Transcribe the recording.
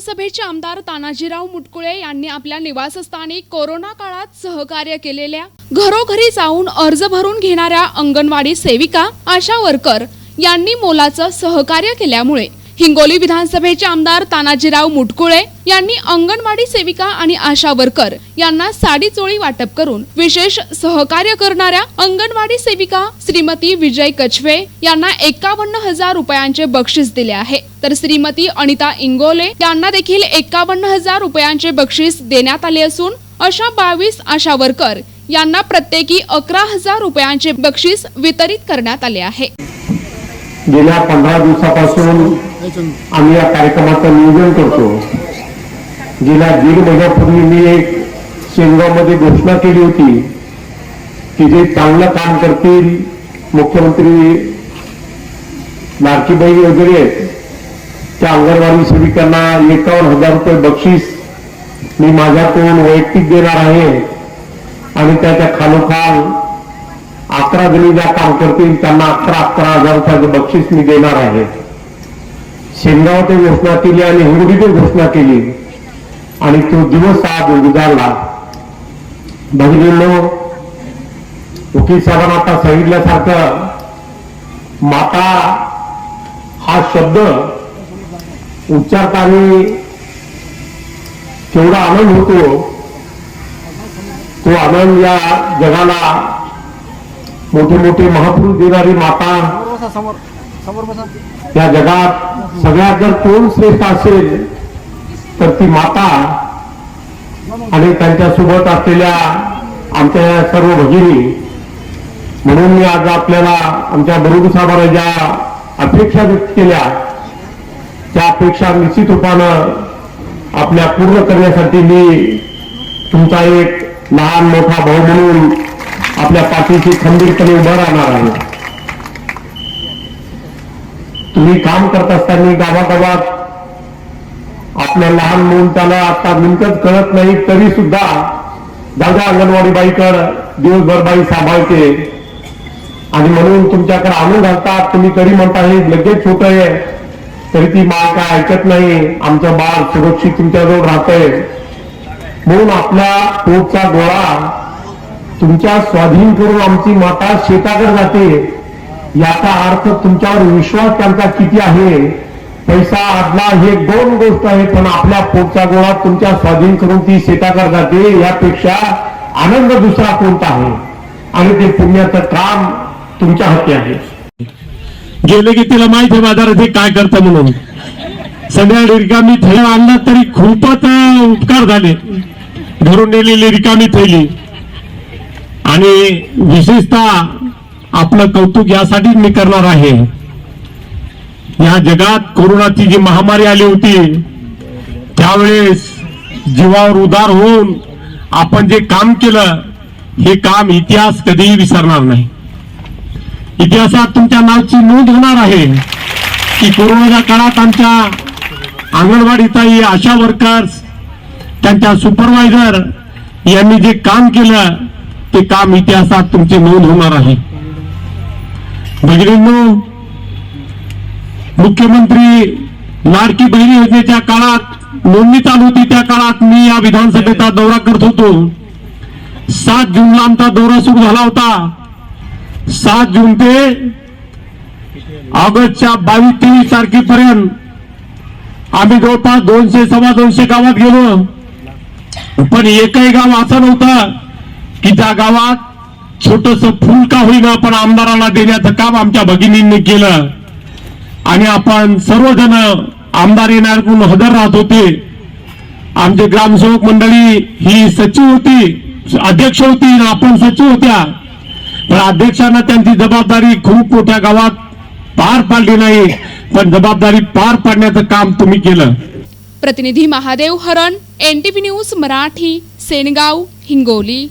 विधानसभेचे आमदार तानाजीराव मुटकुळे यांनी आपल्या निवासस्थानी कोरोना काळात सहकार्य केलेल्या, घरोघरी जाऊन अर्ज भरून घेणाऱ्या अंगणवाडी सेविका, आशा वर्कर यांनी मोलाचं सहकार्य केल्यामुळे हिंगोली विधानसभेचे आमदार तानाजीराव मुटकुळे यांनी अंगणवाडी सेविका आणि आशा वर्कर यांना साडी चोळी वाटप करून विशेष सहकार्य करणाऱ्या अंगणवाडी सेविका श्रीमती विजय कछवे यांना 51,000 रुपयांचे बक्षीस दिले आहे, तर श्रीमती अनिता इंगोले यांना देखील 51,000 रुपयांचे बक्षीस देण्यात आले असून अशा 22 आशा वर्कर यांना प्रत्येकी 11,000 रुपयांचे बक्षीस वितरित करण्यात आले आहे। गेल्या 15 दिवसापासून आम्ही या कार्यक्रमाचं नियोजन करतो। गेल्या 1.5 महिन्यापूर्वी मी एक शेंगावमध्ये घोषणा केली होती की जे चांगलं काम करतील, मुख्यमंत्री लाडकीबाई वगैरे त्या अंगणवाडी सेविकांना 51,000 रुपये बक्षीस मी माझ्याकडून वैयक्तिक देणार आहे आणि त्याच्या खालोखाल 11 जणी ज्या काम करतील त्यांना 11,000 रुपयाचं बक्षीस मी देणार आहे। शेंगावते घोषणा केली आणि हिंगोलीते घोषणा केली आणि तो दिवस आज उजाडला। भगिनींनो, वकील साहेबांना आता सांगितल्यासारखं माता हा शब्द उच्चारताना केवढा आनंद होतो, तो आनंद या जगाला मोठे मोठे महापुरुष देणारी माता या जगात सगळ्यात जर कोण श्रेष्ठ असेल तर ती माता आणि त्यांच्यासोबत असलेल्या आमच्या या सर्व भगिनी। म्हणून मी आज आपल्याला आमच्या बरोबर साहेबांना ज्या अपेक्षा व्यक्त केल्या त्या अपेक्षा निश्चित रूपानं आपल्या पूर्ण करण्यासाठी मी तुमचा एक लहान मोठा भाऊ म्हणून आपल्या पाठीशी खंबीरपणे उभं राहणार आहे। तुम्ही काम करत असताना गावागावात आपल्या लहान मुलं त्याला आता नेमकंच कळत नाही तरी सुद्धा दादा अंगणवाडी बाईकडे दिवसभर बाई सांभाळते आणि म्हणून तुमच्याकडे आणून घालतात। तुम्ही तरी म्हणता हे लगेच छोटं आहे तरी ती माळ काय ऐकत नाही, आमचं बाळ सुरक्षित तुमच्याजवळ राहतंय म्हणून आपल्या पोटचा गोळा तुमच्या स्वाधीन करून आमची माता शेताकडे जाते। याचा अर्थ तुमच्यावर विश्वास त्यांचा किती आहे। पैसा आदला हे दोन गोष्ट आहे, पण आपल्या पोटचा गोळा तुमच्या स्वाधीन करून ती शेताकडे जाते यापेक्षा आनंद दुसरा कोणता आहे आणि ते पुण्याचं काम तुमच्या हाती आहे। गेले की तिला माहिती आहे बाजारात हे काय करतं म्हणून सगळ्या रिकामी थैली आणलं तरी खूपच उपकार झाले। घरून नेलेली रिकामी थैली आणि विशेषतः आपलं कौतुक यासाठी मी करणार आहे, या जगात कोरोनाची जी महामारी आली होती त्यावेळेस जीवावर उदार होऊन आपण जे काम केलं हे काम इतिहास कधीही विसरणार नाही। इतिहासात तुमच्या नावाची नोंद होणार आहे की कोरोनाच्या काळात आमच्या अंगणवाडी ताई, आशा वर्कर्स, त्यांच्या सुपरवायझर यांनी जे काम केलं ते काम इतिहासात तुमची नोंद होणार आहे। भगिनींनो, मुख्यमंत्री लाडकी बहीण योजनेच्या काळात नोंदणी चालू होती त्या काळात मी या विधानसभेचा दौरा करत होतो। 7 जूनला आमचा दौरा सुरू झाला होता। 7 जून ते ऑगस्टच्या 22-23 तारखेपर्यंत आम्ही जवळपास 200-225 गावात गेलो, पण एकही गाव असं नव्हतं की त्या गावात छोटस फुल का होईना पण आमदारांना देण्याचं काम आमच्या भगिनींनी केलं आणि आपण सर्वजण आमदार येण्याकडून हजर राहत होते। आमचे ग्रामसेवक मंडळी ही सचिव होती, अध्यक्ष होती, आपण सचिव होत्या, पण अध्यक्षांना त्यांची जबाबदारी खूप मोठ्या गावात पार पाडली नाही, पण जबाबदारी पार पाडण्याचं काम तुम्ही केलं। प्रतिनिधी महादेव हरण, NTV न्यूज मराठी, सेनगाव, हिंगोली।